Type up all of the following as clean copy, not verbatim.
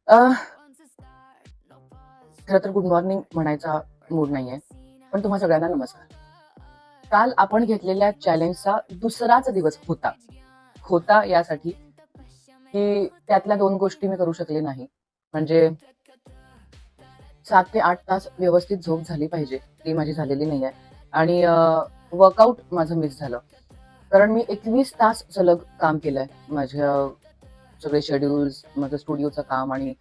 खरं तर good morning म्हणायचा मूड नाहीये, पण तुम्हा सगळ्यांना नमस्कार. काल आपण घेतलेल्या चॅलेंजचा दुसराच दिवस होता यासाठी की त्यातल्या 2 गोष्टी मी करू शकले नाही. म्हणजे 7 ते 8 तास व्यवस्थित झोप झाली पाहिजे, ती माझी झालेली नाहीये. आणि वर्कआउट माझं मिस झालं. कारण मी 21 तास सलग काम केलंय. माझ्या सगळे शेड्यूल्स, माझं स्टुडिओचं काम आणि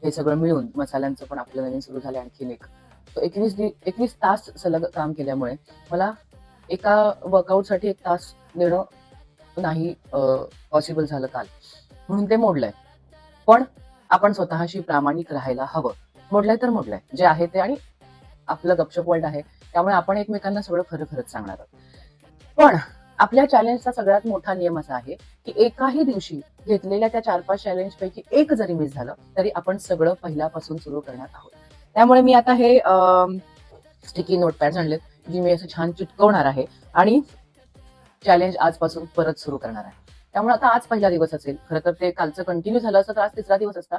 हे सगळं मिळून मसाल्यांचं पण आपलं नवीन सुरू झालं आणखीन एक. 21 तास सलग काम केल्यामुळे मला एका वर्कआउटसाठी 1 तास देणं नाही पॉसिबल झालं काल. म्हणून ते मोडलंय. पण आपण स्वतःशी प्रामाणिक राहायला हवं. मोडलंय तर मोडलंय. जे आहे ते आणि आपलं गपशप वर्ल्ड आहे. त्यामुळे आपण एकमेकांना सगळं खरंच सांगणार आहोत. पण आपल्या चॅलेंजचा सगळ्यात मोठा नियम असा आहे, की एकाही दिवशी घेतलेल्या त्या 4-5 चॅलेंजपैकी एक जरी मिस झालं, तरी आपण सगळं पहिल्यापासून सुरू करणार आहोत. त्यामुळे मी आता हे स्टिकी नोटपॅड्स आणलेत, जी मी असं छान चिटकवणार आहे आणि चॅलेंज आजपासून परत सुरू करणार आहे. त्यामुळे आता आज पहिला दिवस असेल. खरं तर ते कालचं कंटिन्यू झालं असतं तर आज तिसरा दिवस असता.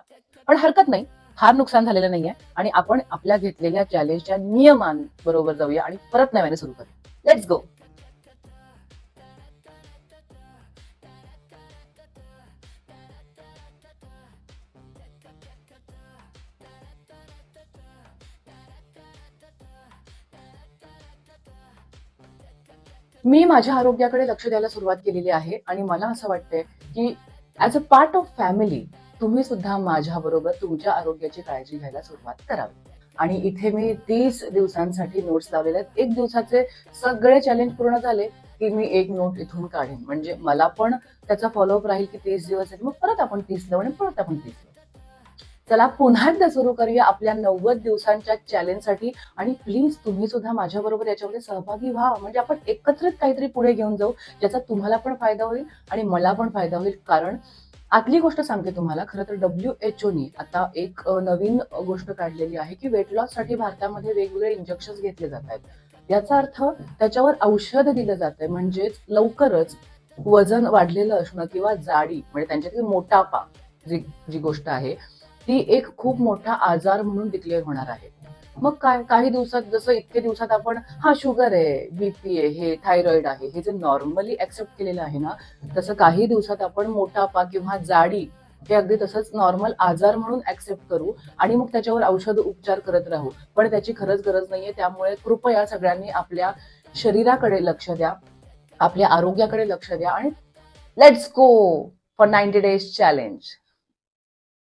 पण हरकत नाही. फार नुकसान झालेलं नाहीये आणि आपण आपल्या घेतलेल्या चॅलेंजच्या नियमांबरोबर जाऊया आणि परत नव्याने सुरू करूया. Let's go. मी माझ्या आरोग्याकडे लक्ष द्यायला सुरुवात केलेली आहे आणि मला असं वाटतंय की as a part of family तुम्ही सुद्धा माझ्याबरोबर तुमच्या आरोग्याची काळजी घ्यायला सुरुवात करावी. आणि इथे मी 30 दिवसांसाठी नोट्स लावलेले आहेत. 1 दिवसाचे सगळे चॅलेंज पूर्ण झाले की मी एक नोट इथून काढेन. म्हणजे मला पण त्याचा फॉलोअप राहील की 30 दिवस आहेत, मग परत आपण 30 लावू आणि परत आपण 30 लावू. चला पुन्हा एकदा सुरू करूया आपल्या 90 दिवसांच्या चॅलेंजसाठी. आणि प्लीज तुम्ही सुद्धा माझ्याबरोबर याच्यामध्ये सहभागी व्हा. म्हणजे आपण एकत्रित काहीतरी पुढे घेऊन जाऊ, ज्याचा तुम्हाला पण फायदा होईल आणि मला पण फायदा होईल. कारण आतली गोष्ट सांगते तुम्हाला, खरं तर WHO आता एक नवीन गोष्ट काढलेली आहे की वेट लॉस साठी भारतामध्ये वेगवेगळे इंजेक्शन घेतले जात आहेत. याचा अर्थ त्याच्यावर औषध दिलं जात आहे. म्हणजेच लवकरच वजन वाढलेलं असणं किंवा जाडी म्हणजे त्यांच्यातील मोटापा जी गोष्ट आहे ती एक खूप मोठा आजार म्हणून डिक्लेअर होणार आहे. मग काय काही दिवसात, जसं इतके दिवसात आपण हा शुगर आहे, बीपी आहे, हे थायरॉइड आहे, हे जे नॉर्मली ऍक्सेप्ट केलेलं आहे ना, तसं काही दिवसात आपण मोटापा किंवा जाडी हे अगदी तसंच नॉर्मल आजार म्हणून ऍक्सेप्ट करू आणि मग त्याच्यावर औषध उपचार करत राहू. पण त्याची खरंच गरज नाहीये. त्यामुळे कृपया सगळ्यांनी आपल्या शरीराकडे लक्ष द्या, आपल्या आरोग्याकडे लक्ष द्या आणि let's go for 90 days challenge.